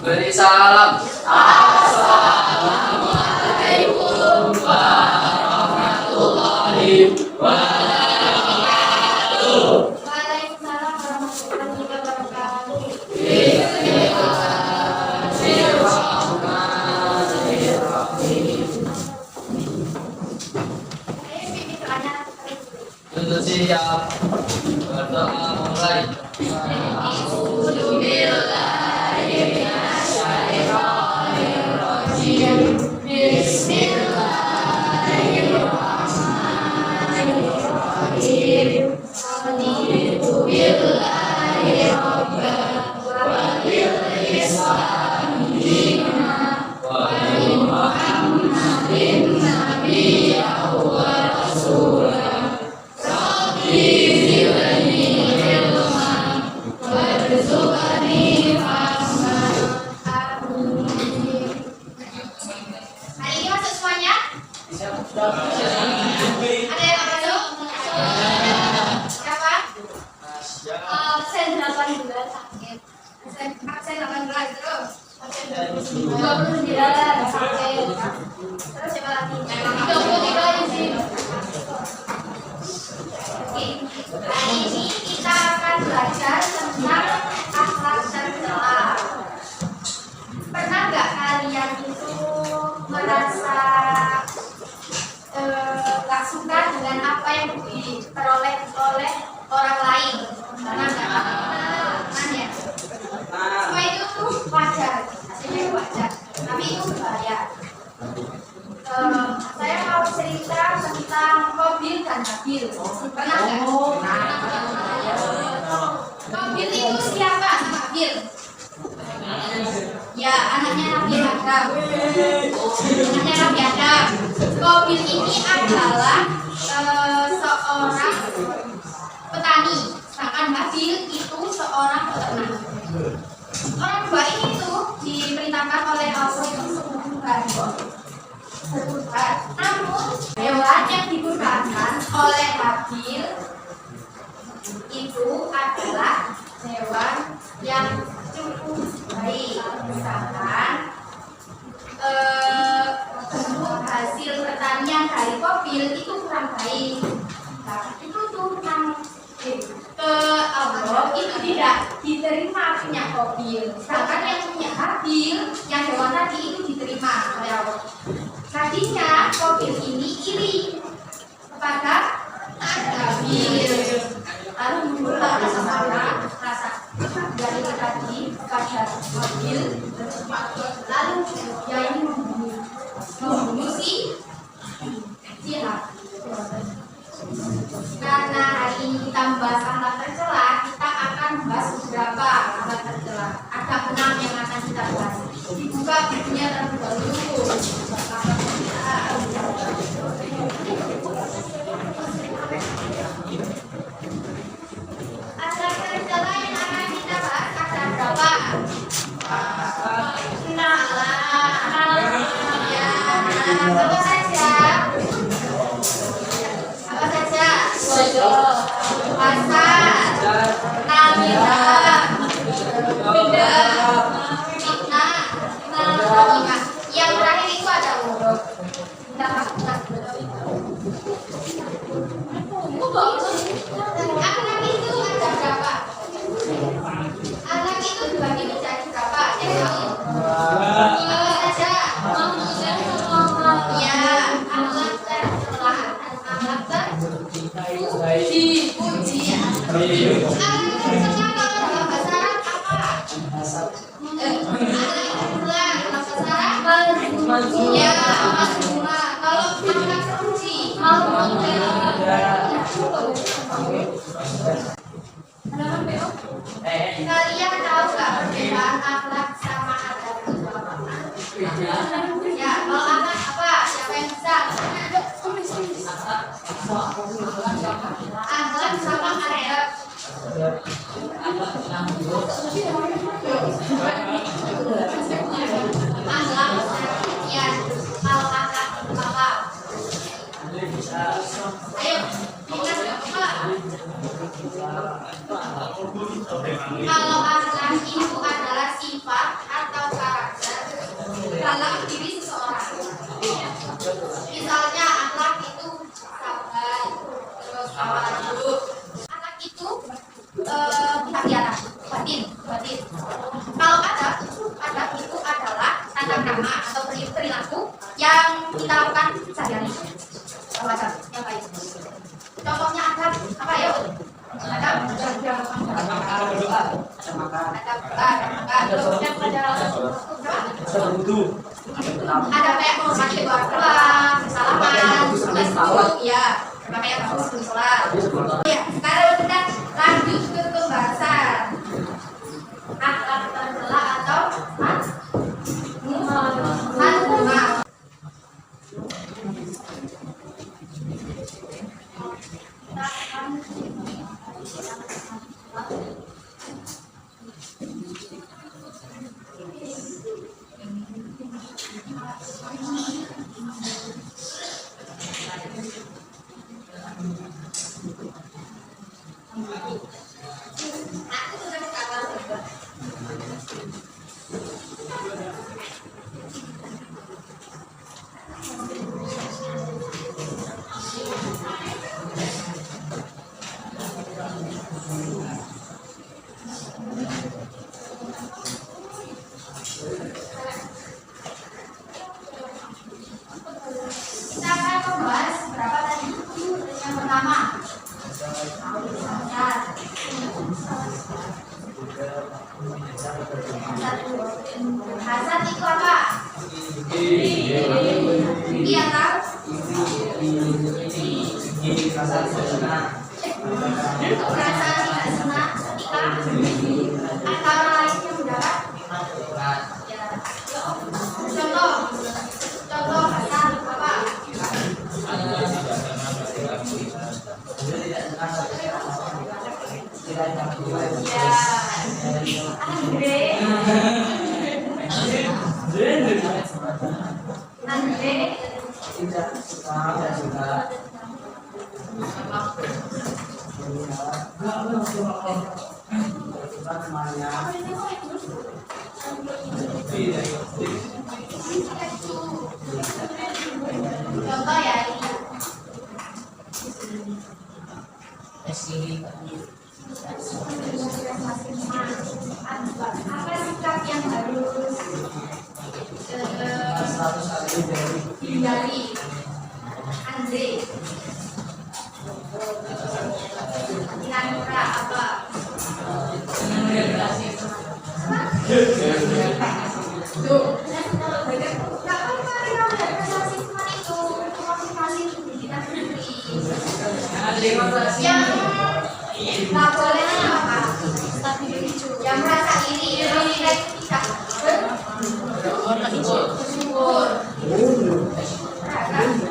Beri salam. Assalamualaikum warahmatullahi wabarakatuh. Waalaikumsalam warahmatullahi wabarakatuh. Bismillahirrahmanirrahim. Saya pimpin doanya. Untuk siap. Berdoa mulai. Hari ini masuk semuanya? Ada yang masuk? Siapa? Absen 18 sakit. Absen 18 terus. Absen 29 sakit. Terus siapa lagi? 23 di sini. Oke. Hari ini kita akan belajar tentang akhlak tercela. Pernah nggak kalian itu merasa nggak suka dengan apa yang diperoleh oleh orang lain? Pernah nggak? Pernah ya? Semua itu tuh wajar, hasilnya itu wajar, tapi itu berbahaya. Saya mau cerita tentang Qabil dan Habil. Pernah nggak? Qabil itu siapa? Habil? Ya, anaknya Nabi Adam. Anaknya Nabi Adam. Qabil ini adalah seorang petani, sedangkan Habil itu seorang peternak. Orang dua ini tuh diperintahkan oleh Allah untuk berkurban. Namun hewan yang digunakan oleh Habil itu adalah hewan yang cukup baik, misalkan bentuk hasil pertanian dari Qabil itu kurang baik. Nah, itu tuh ke Allah itu tidak diterima punya Qabil, sedangkan yang punya Habil yang hewan tadi itu diterima oleh Allah. Tadinya Qabil ini iri kepada Habil, lalu muncullah rasa marah, rasa dari tadi kepada Qabil, lalu dia ini membunuh si Habil. Karena hari ini kita membahas akhlak tercela, kita akan membahas beberapa akhlak tercela. Ada 6 yang akan kita bahas. Dibuka bukunya terlebih dahulu. Akhlak tercela yang akan kita bahas ada berapa? 6. Ya, apa saja? Apa saja? Pasar, namilah, benda, fitnah, namilah. Yang terakhir itu ada urut. Akhlak itu ada berapa? Akhlak itu dibagi menjadi berapa? Yang tahu? Apa saja? Ya, akhlak tercela, akhlak terpuji. Akhlak tercela kalau dalam bahasa Arab apa? Akhlak tercela dalam bahasa Arab ya, mazmumah. Kalau akhlak terpuji, kalian tahu nggak perbedaan akhlak sama adab itu apa? Ya, kalau akhlak apa? Siapa yang bisa? Akhlak sama adab. Akhlak ya, kalau akhlak apa? Ayo, ingat apa? Kalau akhlak itu adalah sifat atau dalam diri seseorang. Misalnya akhlak itu sabar, terus tawaduk. Akhlak itu hati-hati, batin. Kalau adab itu adalah tata krama atau perilaku yang kita lakukan sehari-hari. Kalau adab yang baik. Contohnya adab apa ya? Adab berdoa. Ada kayak menghormati kedua orang tua, salaman, ya, kayak sebelum sholat. Ya, sekarang kita lanjut ke pembahasan akhlak tercela atau madhumah. Kita akan membahas berapa tadi? Yang pertama, hasad itu apa? Iya tahu? Rasa tidak senang ketika antara lainnya mendapat. Contoh hasad apa? Ya, Andre tidak suka. contoh ya apa sikap yang harus hindari Andre kira-kira apa? Tuh, yang nggak boleh apa? Yang merasa iri, kita bersyukur.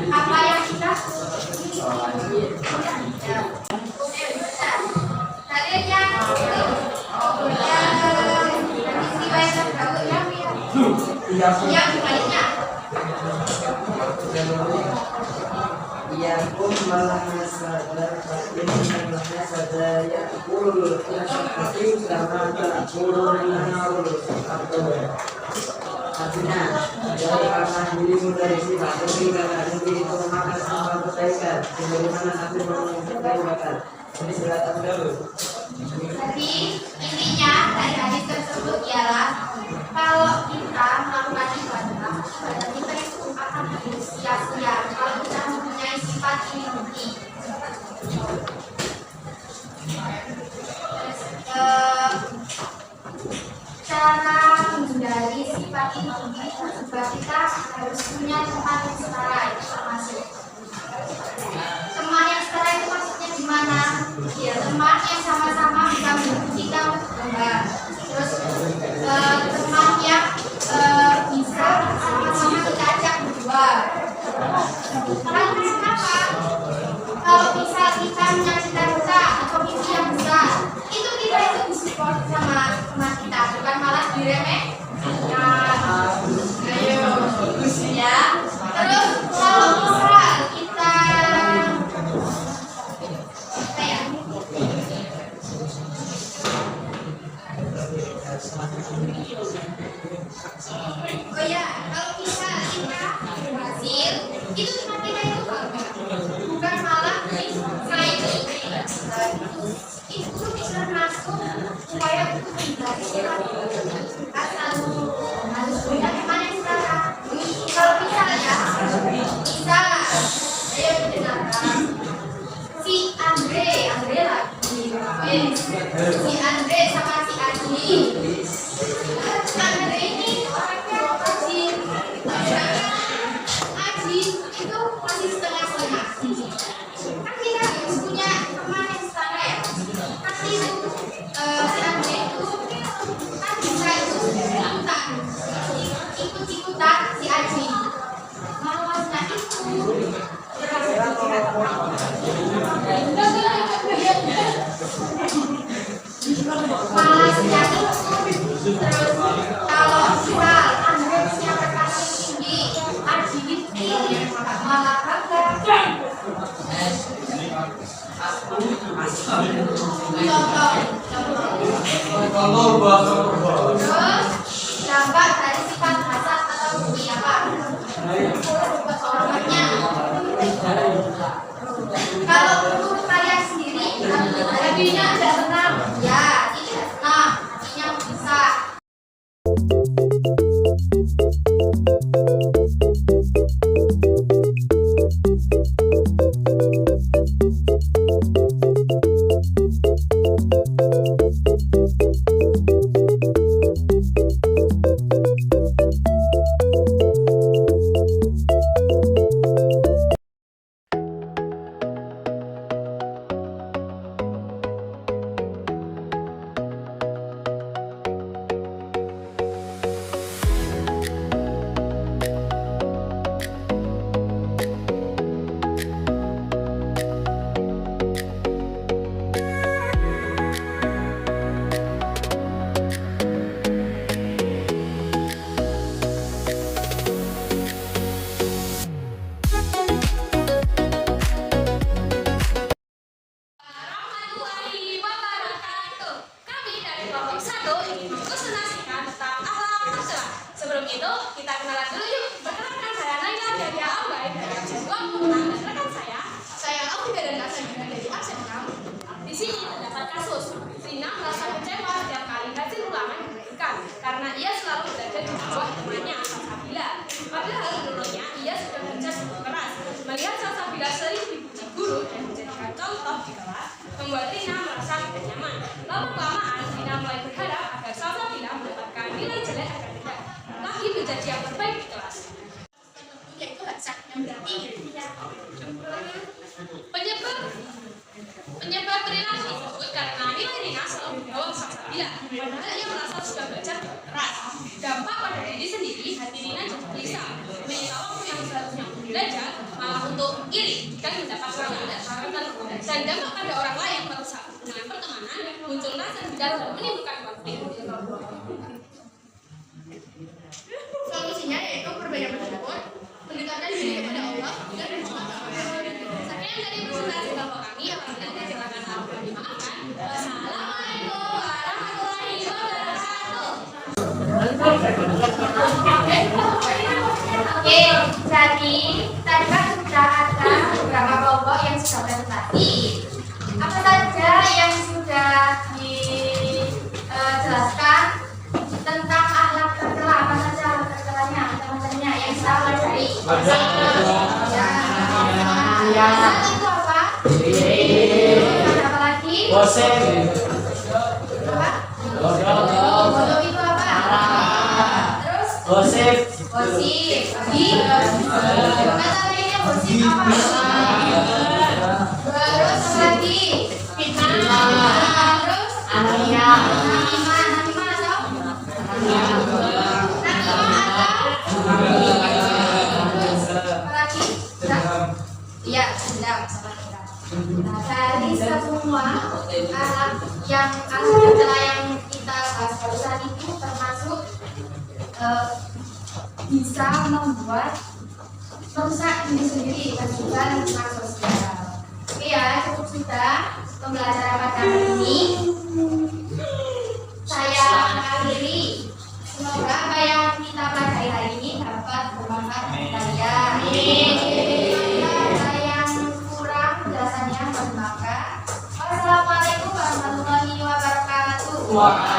Apa yang kita kalian yang riwayat terdahulu yang dibaliknya ia pun malah sadar ini malah sadar ya puluh tapi karena tak puluh artinya dari karena dirimu dari sifat karena diri itu memakan sama kebaikan dari mana nanti mengumpulkan kebaikan jadi silakan dulu. Jadi intinya dari hadis tersebut ialah kalau kita melakukan ibadah kita itu akan sia-sia kalau kita mempunyai sifat ini. Cara menghindari sifat ini sebab kita harus punya tempat yang setara itu termasuk. Teman yang setara itu maksudnya gimana? Ya teman yang sama-sama bisa mendukung kita untuk berkembang. Terus teman yang bisa sama-sama kita ajak berjuang. Karena kenapa? Kalau bisa kita punya cita-cita atau mimpi yang besar, itu kita itu disupport sama teman kita, bukan malah diremehkan. Ayo, bagus ya. Terus kalau misal kita Oh ya, kalau kita berhasil, itu matematika itu bukan malah sains. Itu bisa masuk supaya itu menjadi harus punya gimana sekarang. Kalau misalnya bisa, saya mendengarkan si Andre lagi, si Andre sama si Aji. Andre ini orangnya rajin, Aji itu masih setengah-setengah. Kan kita harus punya teman yang setara ya. Tapi itu si Andre itu kan bisa ikut-ikutan si Aji. Malasnya itu terus kalau misal Andre punya prestasi tinggi, Aji itu malah kagak. Terus dampak dari sifat hasad atau bumi apa? Orangnya. Kalau menurut kalian sendiri, jadinya ada senang, ya tidak senang, artinya bisa. Karena ia selalu berada di bawah temannya Salsabila. Padahal menurutnya ia sudah bekerja cukup keras. Melihat Salsabila sering dipuji guru dan dijadikan contoh di kelas, membuat Rina merasa tidak nyaman. Lama-kelamaan Rina mulai berharap agar Salsabila mendapatkan nilai jelek agar tidak lagi menjadi yang terbaik di kelas. Yaitu hasad yang berarti penyebab perilaku tersebut karena nilai Rina selalu di bawah Salsabila. Padahal ia merasa sudah belajar keras. Dampak pada diri sendiri, hati Rina jadi gelisah. Menyita waktu yang seharusnya untuk belajar, malah untuk iri jika mendapat harapan. Dan dampak pada orang lain merusak hubungan pertemanan, muncul rasa dendam dan menimbulkan konflik. Solusinya yaitu berbeda bersyukur, mendekatkan diri kepada Allah dan bersyukur. Sekian dari presentasi Bapak kami, apabila ada silakan maafkan dimaafkan. Wassalamualaikum warahmatullahi wabarakatuh. Oke, jadi tadi kan sudah ada beberapa kelompok yang sudah presentasi. Apa saja yang sudah dijelaskan tentang akhlak tercela? Apa saja akhlak tercelanya, teman-temannya yang kita pelajari? Ya. Itu apa? Apa lagi? Gosip. Apa? Bodoh itu apa? Terus? Gosip. Gosip. Kata lainnya gosip apa? Terus apa lagi? Fitnah. Terus? Namimah atau? Terus apa lagi? Iya, dendam sama kita. Nah, dari semua yang tercela yang kita bahas barusan itu termasuk bisa membuat merusak diri sendiri dan juga lingkungan sosial. Oke ya, cukup sudah pembelajaran pada hari ini. Saya mengakhiri semangat sekalian. Ada yang kurang penjelasannya, mohon maaf. Wassalamualaikum warahmatullahi wabarakatuh.